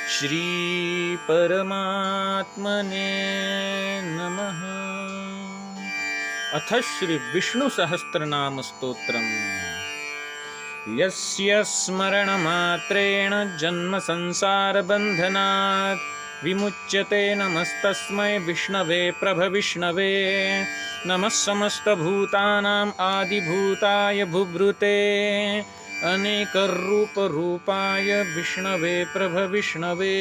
श्री परमात्मने नमः। अथ श्री विष्णु सहस्त्रनाम स्तोत्रम्। यस्य स्मरणमात्रेण जन्म संसार बन्धनात् विमुच्यते नमस्तस्मै विष्णवे प्रभविष्णवे। नमः समस्तभूतानां आदिभूताय भूभृते अनेकरूपरूपाय विष्णवे प्रभविष्णवे।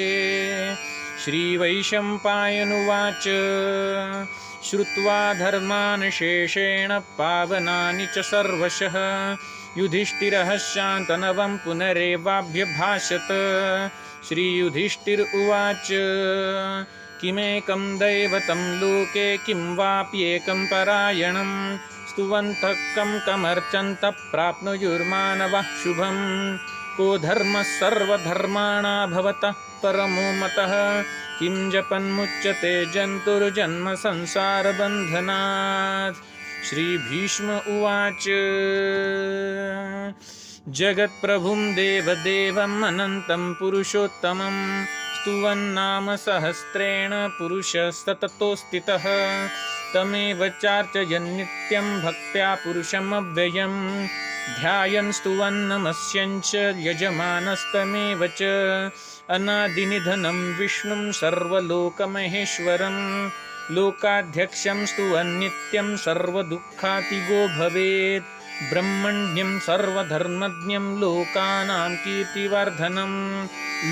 श्रीवैशम्पायनुवाच श्रुत्वा धर्मान् शेषेण पावनानि च सर्वशः युधिष्ठिरः शान्तनवं पुनरेवाभ्यभाषत। श्रीयुधिष्ठिर उवाच किमेकं दैवतं लोके किं वाप्येकं परायणं स्तुवन्तः कमर्चन्तः प्राप्नुयुर्मानवः शुभं। को धर्मः सर्वधर्माणां भवतः परमो मतः किं जपन्मुच्यते जन्तुर्जन्म संसारबन्धनात्। श्रीभीष्म उवाच जगत्प्रभुं देवदेवम् अनन्तं पुरुषोत्तमं स्तुवन्नाम सहस्रेण पुरुषः सततो स्थितः। तमेव चार्चयन् नित्यं भक्त्या पुरुषमव्ययं ध्यायन् स्तुवन् नमस्यञ्च यजमानस्तमेव च। अनादिनिधनं विष्णुं सर्वलोकमहेश्वरं लोकाध्यक्षं स्तुवन् नित्यं सर्वदुःखातिगो भवेत्। ब्रह्मण्यं सर्वधर्मज्ञं लोकानां कीर्तिवर्धनं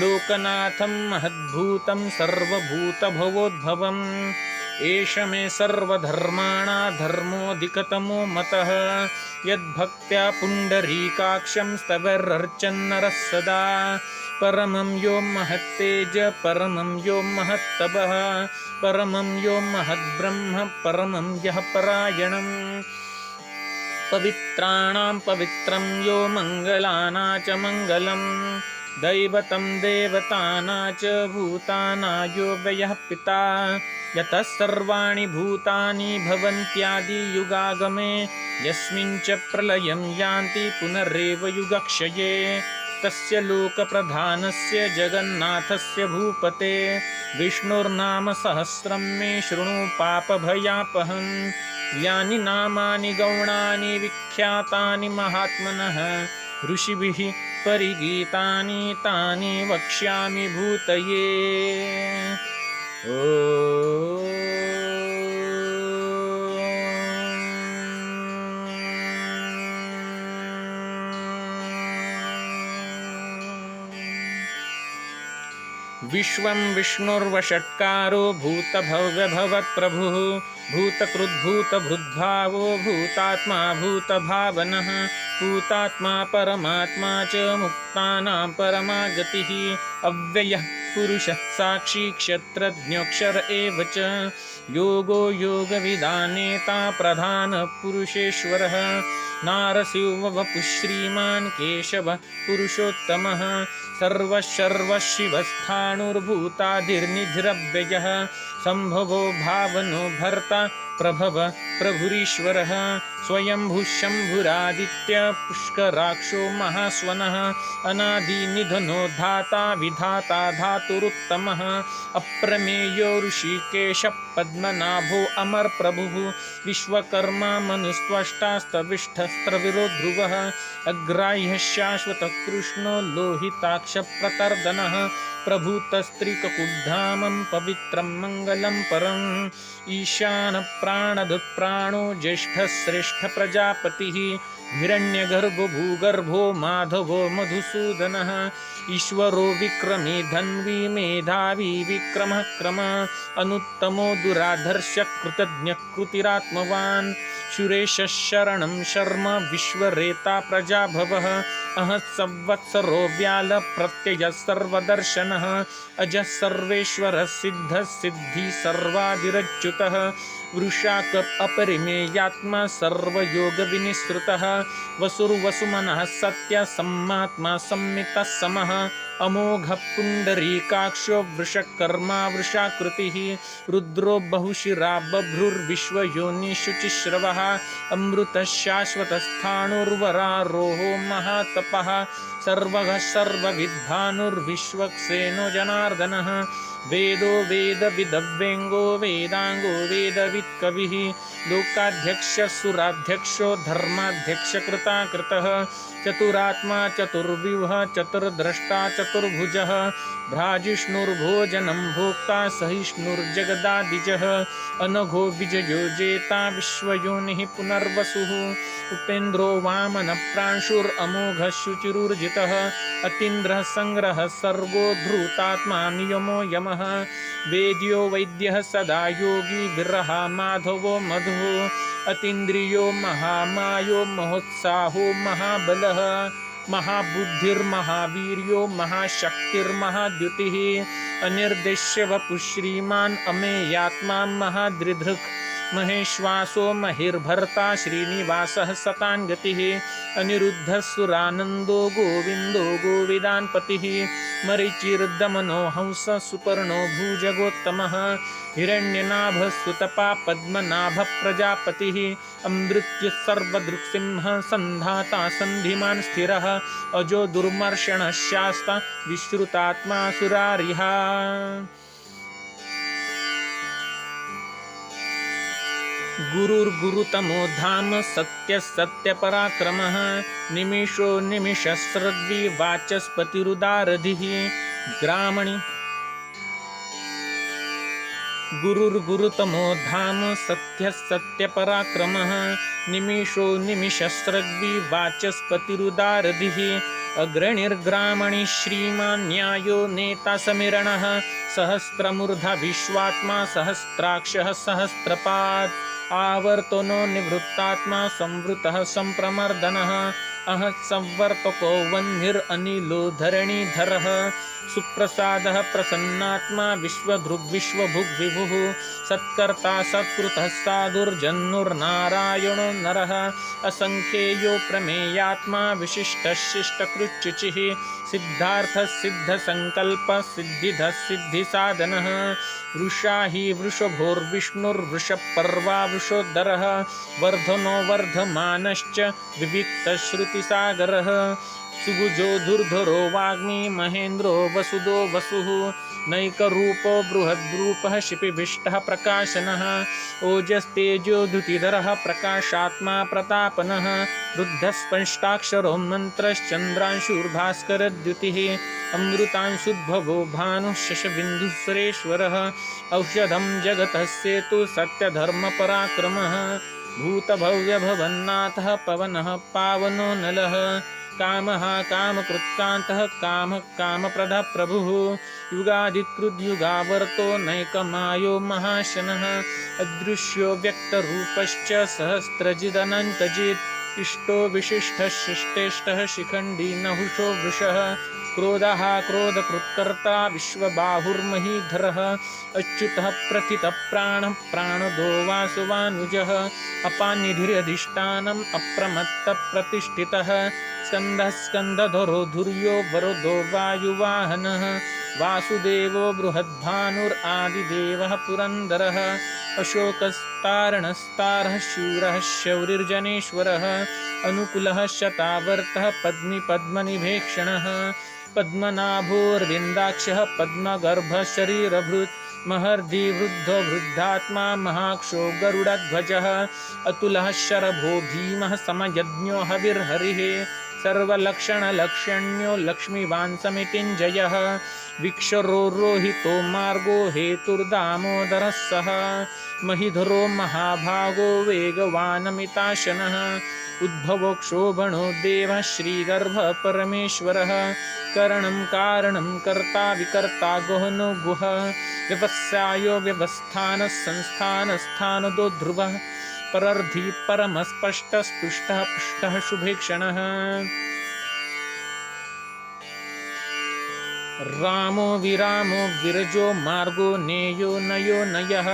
लोकनाथं महद्भूतं सर्वभूतभवोद्भवम्। एष मे सर्वधर्माणां धर्मोऽधिकतमो मतः यद्भक्त्या पुण्डरीकाक्षं स्तवैरर्चन्नरः सदा। परमं यो महत्तेज परमं यो महत्तपः परमं यो महद्ब्रह्म परमं यः परायणम्। पवित्राणां पवित्रं यो मङ्गलानां च मङ्गलं दैवतं देवतानां च भूतानां यो व्ययः पिता। यतः सर्वाणि भूतानि भवन्त्यादियुगागमे यस्मिन् च प्रलयं यान्ति पुनरेव युगक्षये। तस्य लोकप्रधानस्य जगन्नाथस्य भूपते विष्णुर्नाम सहस्रं मे शृणु पापभयापहम्। यानि नामानि गौणानि विख्यातानि महात्मनः ऋषिभिः परिगीतानि तानि वक्ष्यामि भूतये। ओ विश्वं विष्णुर्वषट्कारो भूतभव्यभवत्प्रभुः भूतकृद्भूतभृद्भावो भूतात्मा भूतभावनः भूतात्मा परमात्मा च मुक्तानां परमा गतिः। अव्ययः पुरुषः साक्षी क्षत्रज्ञोऽक्षर एव च योगो योगविदानेता प्रधानः पुरुषेश्वरः। नारसिंहवपुः श्रीमान् केशवः पुरुषोत्तमः सर्वशिवस्थाणुर्भूतादिर्निधिरव्ययः सम्भवो भावनो भर्ता प्रभव प्रभुरीश्वरः। स्वयंभुः शम्भुरादित्य पुष्कराक्षो महास्वनः अनादिनिधनो धाता विधाता धातुरुत्तमः। अप्रमेयो ऋषिकेशः पद्मनाभो अमरप्रभुः विश्वकर्मा मनुस्त्वष्टास्तविष्ठस्त्रविरो ध्रुवः। अग्राह्यः शाश्वतः कृष्णो लोहिताक्षप्रतर्दनः प्रभूतस्त्रिककुधामं पवित्रं मङ्गलं परम्। ईशानप्राणदप्राणो ज्येष्ठः श्रेष्ठ प्रजापतिः हिरण्यगर्भो भूगर्भो माधवो मधुसूदनः। ईश्वरो विक्रमी धन्वी मेधावी विक्रमः क्रम अनुत्तमो दुराधर्ष कृतज्ञः कृतिरात्मवान्। सुरेशः शरणं शर्म विश्वरेता प्रजाभवः अहः संवत्सरो व्याल प्रत्ययः सर्वदर्शनः अजः सर्वेश्वरः सिद्धः सिद्धि सर्वादिरच्युतः वृषाक अपरिमेयात्मा सर्वयोगविनिसृतः वसुर्वसुमनः सत्य सम्मात्मा सम्मितः समः अमोघ पुण्डरीकाक्षो वृषकर्मा वृषाकृतिः रुद्रो बहुशिरा बभ्रुर्विश्वयोनिशुचिश्रवः अमृतः शाश्वतस्थाणुर्वरारोहो महातपः सर्वः सर्वविद्भानुर्विश्वक्सेनो जनार्दनः वेदो वेदविदव्यङ्गो वेदाङ्गो वेदवित्कविः लोकाध्यक्षः धर्माध्यक्षकृताकृतः चतुरात्मा चतुर्व्यूहः चतुर्द्रष्टा चतुर्भुजः भ्राजिष्णुर्भोजनं भोक्ता सहिष्णुर्जगदादिजः अनघो विजयो जेता विश्वयोनिः पुनर्वसुः उपेन्द्रो वामनप्रांशुरमोघः शुचिरुर्जितः अतीन्द्रः संग्रहः सर्गो धृतात्मा नियमो यमः वेद्यो वैद्यः सदा योगी विरहा माधवो मधुः अतीन्द्रियो महामायो महोत्साहो महाबलः महाबुद्धिर्महावीर्यो महाशक्तिर्महाद्युतिः अनिर्देश्य वपुः श्रीमान् अमेयात्मा महादृधृक् महेश्वासो महिर्भर्ता श्रीनिवासः सतान् गतिः अनिरुद्धः सुरानन्दो गोविन्दो गोविदान्पतिः मरीचिर्दमनो हंसः सुपर्णो भुजगोत्तमः हिरण्यनाभः सुतपा पद्मनाभः प्रजापतिः अमृत्युः सर्वदृक्सिंहः सन्धाता सन्धिमान् स्थिरः अजो दुर्मर्षणः शास्ता विश्रुतात्मा सुरारिः गुरुर्गुरुतमो धाम सत्यः सत्यपराक्रमः निमिषो निमिषस्रद्वि वाचस्पतिरुदारधिः ग्रामणि गुरुर्गुरुतमो धाम सत्यः सत्यपराक्रमः निमिषो निमिषस्रद्वि वाचस्पतिरुदारधिः अग्रणिर्ग्रामणि श्रीमान् न्यायो नेता समिरणः सहस्रमूर्धा विश्वात्मा सहस्राक्षः सहस्रपात् आवर्तनो निवृत्तात्मा संवृतः संप्रमर्दनः अहः संवर्तको वह्निरनिलो धरणीधरः सुप्रसादः प्रसन्नात्मा विश्वभुग्विभुः सत्कर्ता सत्कृतः साधुर्जन्नुर्नारायणो नरः असंख्येयो प्रमेयात्मा विशिष्टः शिष्टकृच्युचिः सिद्धार्थः सिद्धसङ्कल्पः सिद्धिधः सिद्धिसाधनः वृषा हि वृषभोर्विष्णुर्वृषपर्वा वृषोदरः वर्धनो वर्धमानश्च विविक्तश्रुतिसागरः सुभुजो धुर्धरो वाग्मी महेन्द्रो वसुदो वसुः नैकरूपो बृहद्रूपः शिपिभिष्टः प्रकाशनः ओजस्तेजो धृतिधरः प्रकाशात्मा प्रतापनः रुद्धस्पष्टाक्षरो मन्त्रश्चन्द्रांशुर्भास्करद्युतिः अमृतांशुद्भवो भानुः शशबिन्दुसुरेश्वरः औषधं जगतः सेतु सत्यधर्मपराक्रमः भूतभव्यभवन्नाथः पवनः पावनो नलः कामः कामकृत्कान्तः कामः कामप्रदः प्रभुः युगादिकृद्युगावर्तो नैकमायो महाशनः अदृश्यो व्यक्तरूपश्च सहस्रजिदनन्तजित् इष्टो विशिष्टः शिष्टेष्टः शिखण्डी नहुषो वृषः क्रोधः क्रोधकृत्कर्ता विश्वबाहुर्महीधरः अच्युतः प्रथितः प्राणः प्राणदो वासुवानुजः अपानिधिरधिष्ठानम् अप्रमत्तः प्रतिष्ठितः स्कन्दः स्कन्दधरो धुर्यो वरदो वायुवाहनः वासुदेवो बृहद्भानुरादिदेवः पुरन्दरः अशोकस्तारणस्तारः शूरः शौरिर्जनेश्वरः अनुकूलः शतावर्तः पद्मनिभेक्षणः पद्मनाभोर्विन्दाक्षः पद्मगर्भः शरीरभृत् महर्षि वृद्धो वृद्धात्मा महाक्षो गरुडध्वजः अतुलः शरभो भीमः समयज्ञो हविर्हरिः सर्वलक्षणलक्षण्यो लक्ष्मीवान् समितिञ्जयः विक्षरो रोहितो मार्गो हेतुर्दामोदरः सः महिधरो महाभागो वेगवानमिताशनः उद्भवो क्षोभणो देवः श्रीगर्भः परमेश्वरः करणं कारणं कर्ता विकर्ता गहनो गुहः व्यवसायो व्यवस्थानः संस्थानस्थानदो ध्रुवः परर्धि परमस्पष्टस्पृष्टः पुष्टः शुभेक्षणः रामो विरामो विरजो मार्गो नेयो नयो नयः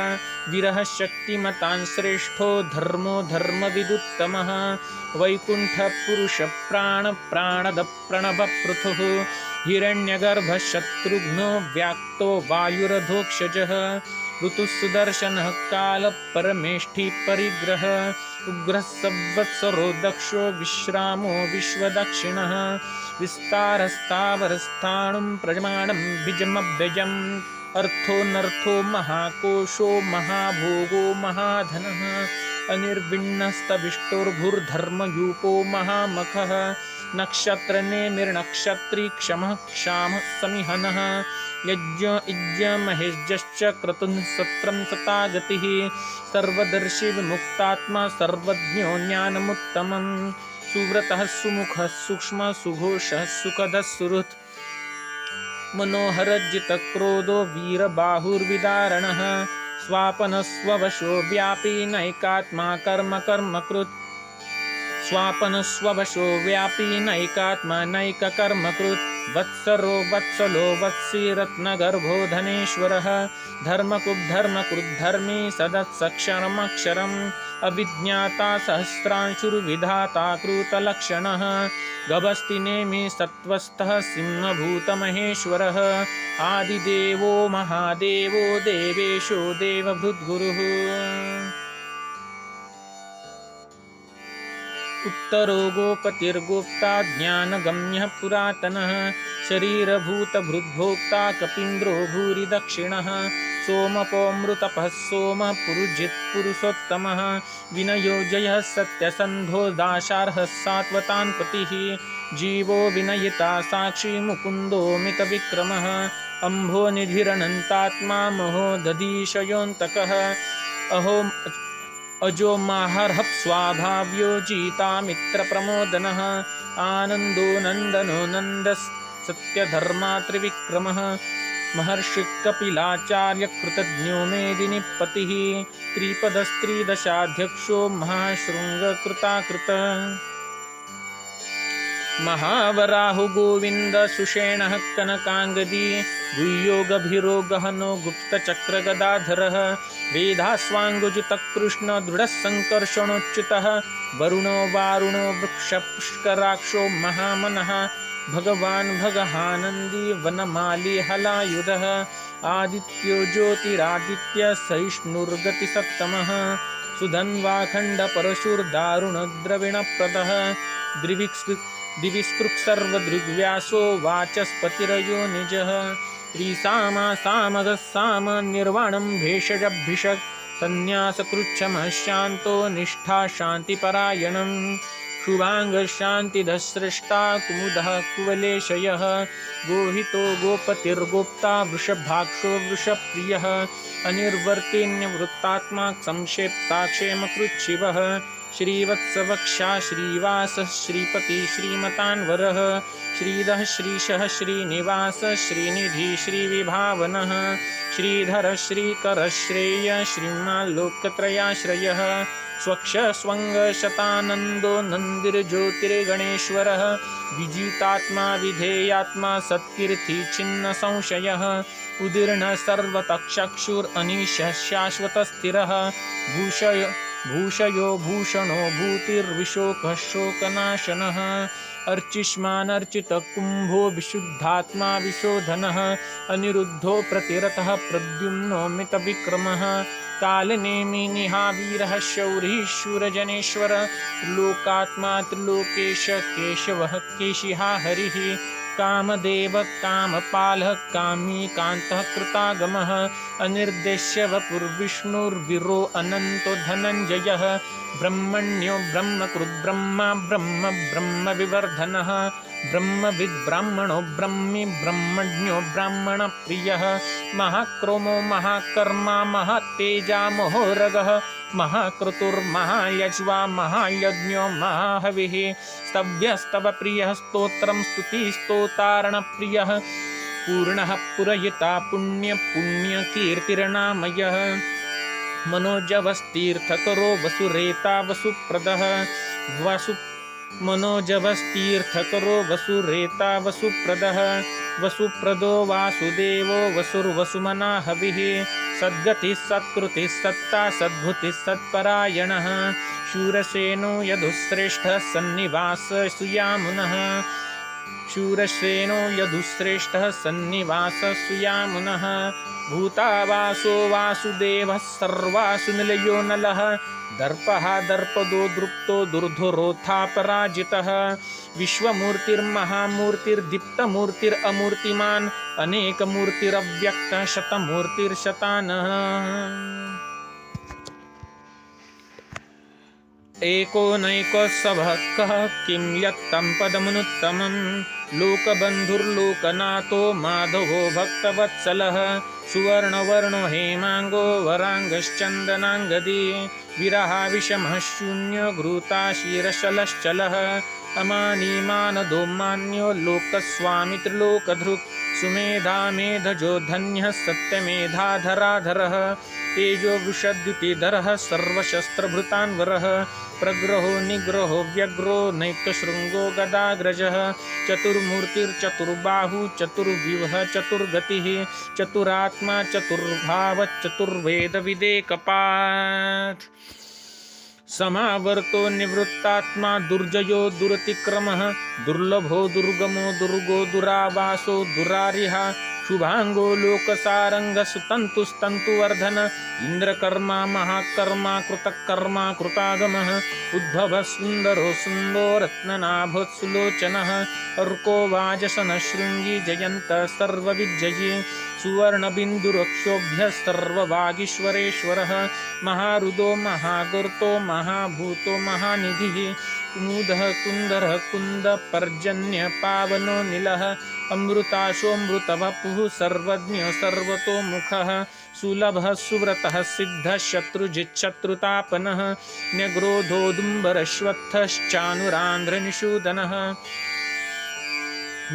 विरह शक्तिमतान् श्रेष्ठो धर्मो धर्मविदुत्तमः वैकुण्ठ पुरुष प्राण प्राणद प्रणव पृथुः हिरण्यगर्भः शत्रुघ्नो व्याक्तो वायुरधोक्षजः ऋतुः सुदर्शनः कालः परमेष्ठी परिग्रह उग्रः संवत्सरो दक्षो विश्रामो विश्वदक्षिणः विस्तारस्तावरस्थाणुं प्रजमाणं बीजमव्ययम् अर्थोऽनर्थो महाकोशो महाभोगो महाधनः अनिर्विण्णस्तविष्टुर्भुर्धर्मयूपो महामखः नक्षत्रनेमिर्नक्षत्री क्षमः क्षामः समिहनः यज्ञ क्रतुः सत्रं सता गतिः सर्वदर्शी विमुक्तात्मा सर्वज्ञो ज्ञानमुत्तमं सुव्रतः सुमुखः सूक्ष्मः सुघोषः सुखदः सुहृत् मनोहरजितक्रोधो वीरबाहुर्विदारणः स्वापनस्ववशो व्यापी नैकात्मा कर्मकृत् स्वापनस्ववशो व्यापी नैकात्मा नैककर्मकृत् वत्सरो वत्सलो वत्सी रत्नगर्भो धनेश्वरः धर्मकृद्धर्मी सदत्सक्षरमक्षरम् अविज्ञाता सहस्रांशुर्विधाता कृतलक्षणः गभस्तिनेमि सत्त्वस्थः सिंहभूतमहेश्वरः आदिदेवो महादेवो देवेशो देवभृद्गुरुः उत्तरो गोपतिर्गोप्ता ज्ञानगम्यः पुरातनः शरीरभूतभृद्भोक्ता कपीन्द्रो भूरि दक्षिणः सोमपोऽमृतपः सोमः पुरुजित्पुरुषोत्तमः विनयो जयः सत्यसन्धो दाशार्हः सात्वतान् पतिः जीवो विनयिता साक्षी मुकुन्दो मितविक्रमः अम्भोनिधिरनन्तात्मा महो दधीशयोऽन्तकः अजो माहर्हः स्वाभाव्यो जीता मित्रप्रमोदनः आनन्दो नन्दनो नन्दः सत्यधर्मा त्रिविक्रमः महर्षिकपिलाचार्यकृतज्ञो मेदिनीपतिः त्रिपदस्त्रिदशाध्यक्षो महाशृङ्गकृताकृतः महावराहु गोविन्द सुषेणः कनकाङ्गदी गुह्यो गभीरो गहनो गुप्तचक्रगदाधरः वेदास्वाङ्गुजितकृष्ण दृढः सङ्कर्षणोच्युतः वरुणो वारुणो वृक्षपुष्कराक्षो महामनः भगवान् भगहानन्दी वनमाली हलायुधः आदित्यो ज्योतिरादित्य सहिष्णुर्गतिसत्तमः सुधन्वाखण्डपरशुर्दारुणद्रविणप्रदः दिविस्पृक्सर्वदृग्व्यासो वाचस्पतिरयो निजः त्रिसामगः साम निर्वाणं भेषजभिषक् संन्यासकृच्छमः शान्तो निष्ठा शान्तिपरायणं शुभाङ्गशान्तिदस्रष्टा कुमुदः कुवलेशयः गोहितो गोपतिर्गोप्ता वृषभाक्षो वृषप्रियः अनिर्वर्तिन्यवृत्तात्मा संक्षेप्ताक्षेमकृच्छिवः श्रीवत्सवक्षा श्रीवासः श्रीपति श्रीमतान्वरः श्रीधः श्रीशः श्रीनिवास श्रीनिधि श्रीविभावनः श्रीधर श्रीकर श्रेय श्रीमाल्लोकत्रयाश्रयः स्वक्ष स्वङ्गशतानन्दो नन्दिर्ज्योतिर्गणेश्वरः विजितात्मा विधेयात्मा सत्कीर्ति छिन्न संशयः उदीर्ण सर्वतक्षक्षुरनीशः शाश्वतस्थिरः भूषयो भूषणो भूतिर्विशोकः शोकनाशनः अर्चिष्मानर्चितकुम्भो विशुद्धात्मा विशोधनः अनिरुद्धो प्रतिरतः प्रद्युम्नो मितविक्रमः कालनेमि निहावीरः शौरिः शूरजनेश्वर त्रिलोकात्मा त्रिलोकेश केशवः केशिहा हरिः कामदेव कामपालः कामी कान्तः कृतागमः अनिर्देश्य वपुर्विष्णुर्विरो अनन्तो धनञ्जयः ब्रह्मण्यो ब्रह्मकृद्ब्रह्मा ब्रह्म ब्रह्मविवर्धनः ब्रह्मविद्ब्राह्मणो ब्रह्मी ब्रह्मण्यो ब्राह्मणप्रियः महाक्रोमो महाकर्मा महत्तेजा महोरगः महाक्रतुर्महायज्वा महायज्ञो महाहविः स्तव्यस्तवप्रियः स्तोत्रं स्तुतिस्तोतारणप्रियः पूर्णः पुरयिता पुण्यकीर्तिर्नामयः मनोजवस्तीर्थकरो वसुरेता वसुप्रदः मनोजवस्तीर्थकरो वसुरेता वसुप्रदः वसुप्रदो वासुदेवो वसुर्वसुमना हविः सद्गतिः सत्कृतिः सत्ता सद्भुतिः सत्परायणः शूरसेनो यदुश्रेष्ठः सन्निवास सुयामुनः शूरश्रेणो यदुश्रेष्ठः सन्निवासस्तु यामुनः भूतावासो वासुदेवः सर्वासु निलयो नलः दर्पः दर्पदो दृप्तो दुर्धुरोथा पराजितः विश्वमूर्तिर्महामूर्तिर्दीप्तमूर्तिरमूर्तिमान् अनेकमूर्तिरव्यक्तः शतमूर्तिर्शतानः एको नैकोत्सवः कः किं यत्तं पदमनुत्तमं लोकबन्धुर्लोकनाथो माधवो भक्तवत्सलः सुवर्णवर्णो हेमाङ्गो वराङ्गश्चन्दनाङ्गदी विरहाविषमः शून्यघृता क्षीरशलश्चलः अमानीमानदो मान्यो लोकस्वामी त्रिलोकधृक् सुमेधा मेधजो धन्यः सत्यमेधाधराधरः तेजो वृषद्युतिधरः सर्वशस्त्रभृतान्वरः प्रग्रहो निग्रहो व्यग्रो नैकशृङ्गो गदाग्रजः चतुर्मूर्तिर्चतुर्बाहु चतुर्व्यूहः चतुर्गतिः चतुरात्मा चतुर्भावश्चतुर्वेदविदेकपात् समावर्तो निवृत्तात्मा दुर्जयो दुरतिक्रमः दुर्लभो दुर्गमो दुर्गो दुरावासो दुरारिः शुभांगो लोकसारंग सुतंतुस्तंतुवर्धन इंद्रकर्मा महाकर्मा कृतकर्मा कृतागमः उद्भवः सुंदरो सुंदो रत्ननाभोत्सुलोचनः अर्को वाजसन शृंगी जयंत सर्वविजयी सुवर्णबिन्दुरक्षोभ्य सर्ववागीश्वरेश्वरः महारुदो महागुर्तो महाभूतो महानिधिः कुमुदः कुन्दरः कुन्दपर्जन्य पावनो नीलः अमृताशोऽमृतवपुः सर्वज्ञो सर्वतोमुखः सुलभः सुव्रतः सिद्धः शत्रुजिच्छत्रुतापनः न्यग्रोधोदुम्बरश्वत्थश्चानुरान्ध्रनिषूदनः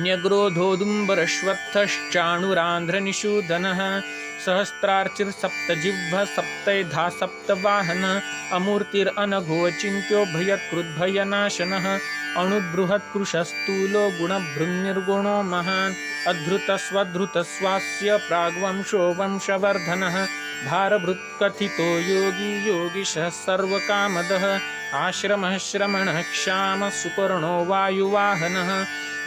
न्यग्रोधोदुम्बरश्वत्थश्चाणुरान्ध्रनिषूदनः सहस्रार्चिर्सप्तजिह्वः सप्तैधा सप्तवाहन अमूर्तिरनघोचिन्त्यो भयकृद्भयनाशनः अणुबृहत्कृशस्थूलो गुणभृन्निर्गुणो महान् अधृतस्वधृतस्वास्य प्राग्वंशो वंशवर्धनः भारभृत्कथितो योगी योगीशः सर्वकामदः आश्रमः श्रमणः क्षामः सुपर्णो वायुवाहनः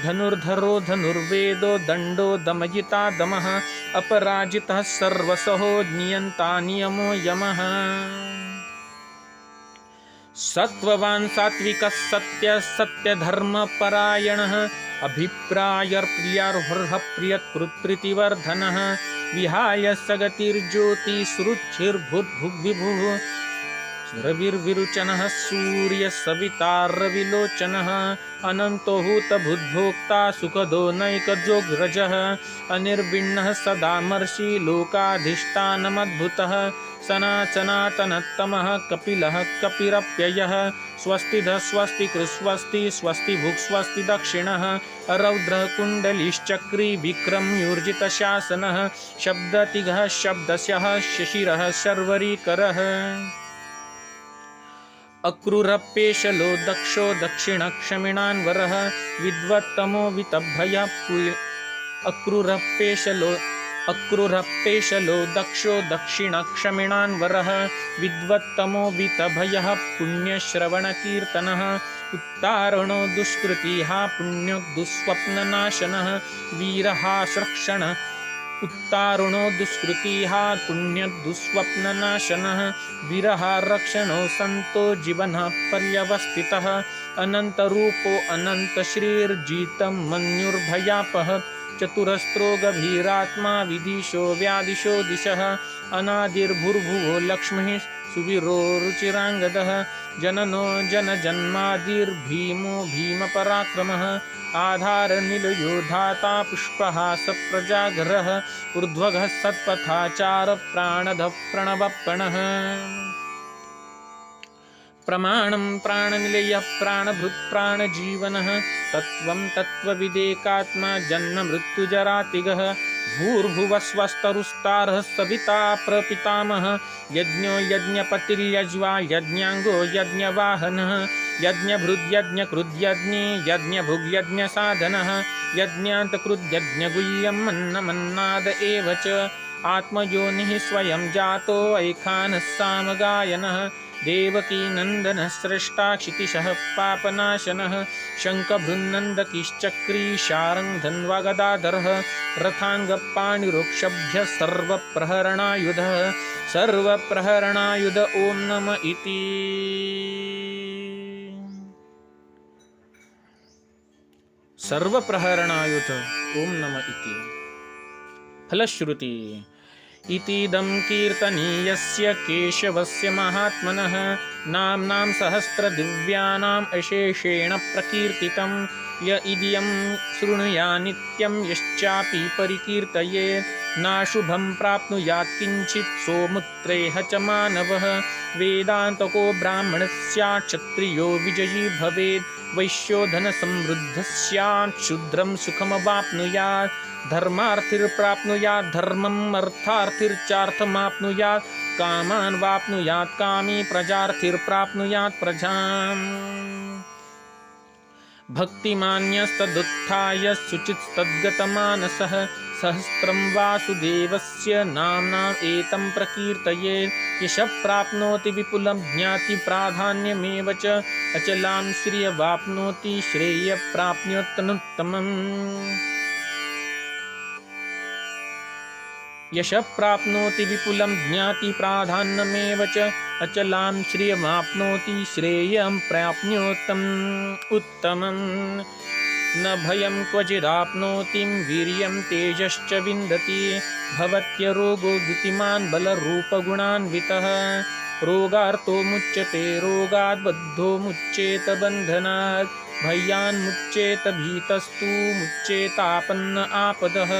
धनुर्धरो धनुर्वेदो दण्डो दमयिता दमः अपराजितः सर्वसहो नियन्ता नियमो यमः सत्त्ववान् सात्विकः सत्यः सत्यधर्मपरायणः अभिप्रायप्रियर्हप्रियकृत्प्रीतिवर्धनः विहाय सगतिर्ज्योतिसृच्छिर्भुद्भुग्विभुः रविर्विरुचनः सूर्यसवितारविलोचनः अनन्तो हूतभुद्भोक्ता सुखदो नैकजोग्रजः अनिर्विण्णः सदामर्षि लोकाधिष्ठानमद्भुतः सनातनतमः कपिलः कपिरप्ययः स्वस्तिधः स्वस्तिकृस्वस्ति स्वस्तिभुक् स्वस्ति दक्षिणः रौद्रः कुण्डलीश्चक्री विक्रम्यूर्जितशासनः शब्दतिघः शब्दस्यः शशिरः शर्वरीकरः अक्रूरपेशलो दक्षो दक्षिणक्षमिणान्वरः विद्वत्तमो वितभयः अक्रूरपेशलो दक्षो दक्षिणक्षमिणान्वरः विद्वत्तमो वितभयः पुण्यश्रवणकीर्तनः उत्तारणो दुष्कृतिः पुण्यदुःस्वप्ननाशनः वीरः श्रक्षण उत्तारुणो दुष्कृतिः पुण्यदुःस्वप्ननाशनः वीररक्षणो सन्तो जीवनः पर्यवस्थितः अनन्तरूपो अनन्तश्रीर्जितं मन्युर्भयापः चतुरस्रो गभीरात्मा विदिशो व्यादिशो दिशः अनादिर्भुर्भुवो लक्ष्मीः सुवीरो रुचिराङ्गदः जननो जनजन्मादिर्भीमो भीमपराक्रमः आधारनिलयो धाता पुष्पहास प्रजागरः ऊर्ध्वगः सत्पथाचार प्राणदः प्रणवप्रणः प्रमाणं प्राणनिलयः प्राणभृत् प्राणजीवनः तत्त्वं तत्त्वविदेकात्मा जन्ममृत्युजरातिगः भूर्भुवस्वस्तरुस्तारः सविता प्रपितामहः यज्ञो यज्ञपतिर्यज्वा यज्ञाङ्गो यज्ञवाहनः यज्ञभृद्यज्ञकृद्यज्ञे यज्ञभुग्यज्ञसाधनः यज्ञान्तकृद्यज्ञगुह्यं मन्नमन्नाद एव च आत्मयोनिः स्वयं जातो ऐखानः सामगायनः देवकी नन्दनः स्रष्टा क्षितिशः पापनाशनः शङ्खभृन्नन्दकिश्चक्री शारङ्गधन्वागदाधरः रथाङ्गपाणिरुक्षभ्यः सर्वप्रहरणायुध ॐ नम इति। सर्वप्रहरणायुध ॐ नम इति। फलश्रुति इतीदं कीर्तनीयस्य केशवस्य महात्मनः नाम्नां सहस्रदिव्यानाम् अशेषेण प्रकीर्तितं य इदियं शृणुया नित्यं यश्चापि परिकीर्तयेत् नाशुभं प्राप्नुयात् किञ्चित् सोमुत्रेह च मानवः वेदान्तको ब्राह्मणः स्यात् क्षत्रियो विजयी भवेत् वैश्यो धनसमृद्धः स्यात् शूद्रं सुखमवाप्नुयात् धर्मार्थिर्प्राप्नुयात् धर्मम् अर्थार्थिर्चार्थमाप्नुयात् कामान् वाप्नुयात् कामी प्रजार्थिर्प्राप्नुयात् प्रजाम् भक्तिमान्यस्तदुत्थाय शुचिस्तद्गतमानसः सहस्रं वासुदेवस्य नाम्नाम् एतं प्रकीर्तयेत् यशः प्राप्नोति विपुलं ज्ञाति प्राधान्यमेव च अचलां श्रियवाप्नोति श्रेयः प्राप्नोत्यनुत्तमम् यशः प्राप्नोति विपुलं ज्ञाति प्राधान्यमेव च अचलां श्रियमाप्नोति श्रेयं प्राप्नोत्तमम् न भयं क्वचिदाप्नोति वीर्यं तेजश्च विन्दति भवत्यरोगो द्युतिमान् बलरूपगुणान्वितः रोगार्तो मुच्यते रोगात् बद्धो मुच्येत बन्धनात् भयान्मुच्येत भीतस्तु मुच्येतापन्न आपदः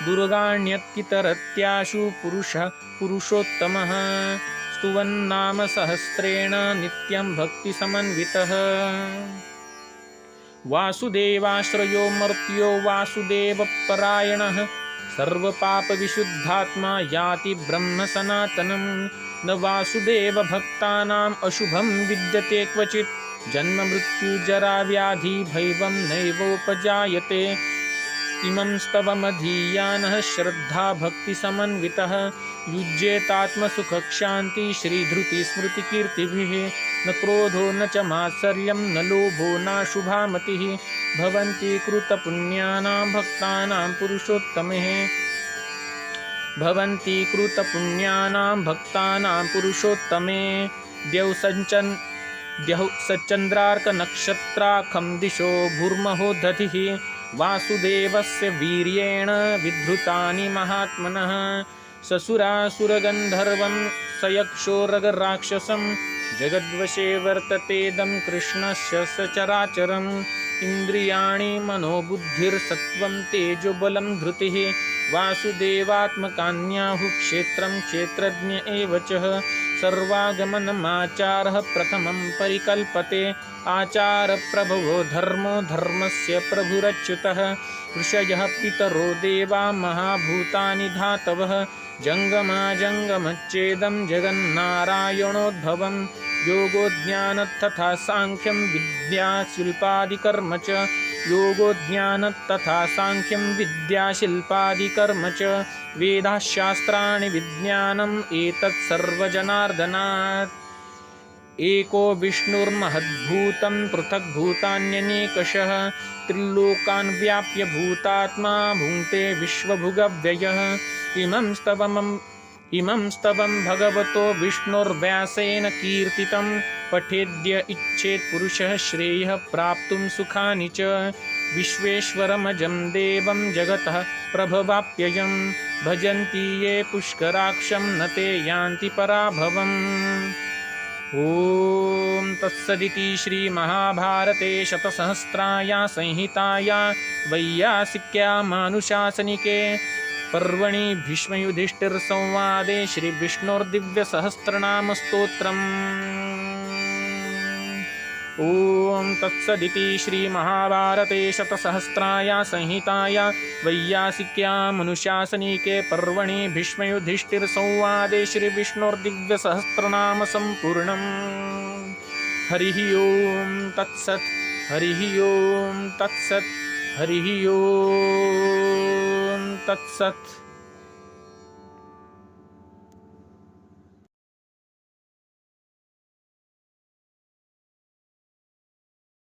दुर्गाण्यत्कितरत्याशु पुरुषोत्तमः स्तुवन्नाम सहस्रेण नित्यं भक्तिसमन्वितः वासुदेवाश्रयो मर्त्यो वासुदेवपरायणः सर्वपापविशुद्धात्मा याति ब्रह्म सनातनं न वासुदेवभक्तानाम् अशुभं विद्यते क्वचित् जन्म मृत्यु जरा व्याधि भैवं नैवोपजायते इमं स्तवमधीयानः श्रद्धा भक्तिसमन्वितः युज्येतात्मसुखक्षान्ति श्रीधृतिस्मृतिकीर्तिभिः न क्रोधो न च मात्सर्यं न लोभो नाशुभा मतिः भवन्ति कृतपुण्यानां भक्तानां पुरुषोत्तमे द्यौ सचन्द्रार्कनक्षत्राखं दिशो भूर्महो दधिः वासुदेवस्य वीर्येण विधृतानि महात्मनः ससुरासुरगन्धर्वं सयक्षोरगराक्षसं जगद्वशे वर्ततेदं कृष्णस्य सचराचरम् इन्द्रियाणि मनोबुद्धिर्सत्त्वं तेजोबलं धृतिः वासुदेवात्मकान्याहुः क्षेत्रं क्षेत्रज्ञ एव च सर्वागमनमाचारः प्रथमं परिकल्पते आचारप्रभवो धर्मो धर्मस्य प्रभुरच्युतः ऋषयः पितरो देवा महाभूतानि धातवः जङ्गमाजङ्गमच्छेदं जगन्नारायणोद्भवं योगो ज्ञानस्तथा साङ्ख्यं विद्या शिल्पादिकर्म च योगो ज्ञानस्तथा साङ्ख्यं विद्या शिल्पादिकर्म च वेदाः शास्त्राणि विज्ञानम् एतत् सर्वजनार्दनात् एको विष्णुर्महद्भूतं पृथग्भूतान्यनेकशः त्रिलोकान् व्याप्य भूतात्मा भुङ्क्ते विश्वभुगव्ययः इमं स्तवं भगवतो विष्णुर्व्यासेन कीर्तितं पठेद्य इच्छेत् पुरुषः श्रेयः प्राप्तुं सुखानि च विश्वेश्वरमजं देवं जगतः प्रभवाप्ययं भजन्ति ये पुष्कराक्षं न ते यान्ति पराभवम् ॐ तत्सदिति श्रीमहाभारते शतसहस्राया संहिताया वैयासिक्यामानुशासनिके पर्वणि भीष्मयुधिष्ठिरसंवादे श्रीविष्णोर्दिव्यसहस्रनामस्तोत्रम् ॐ तत्सदिति श्रीमहाभारते शतसहस्राया संहिताया वैयासिक्यामनुशासनिके पर्वणि भीष्मयुधिष्ठिरसंवादे श्रीविष्णोर्दिव्यसहस्रनामसम्पूर्णम् हरिः ओं तत्सत् हरिः ओं तत्सत् हरिः ओं तत्सत्।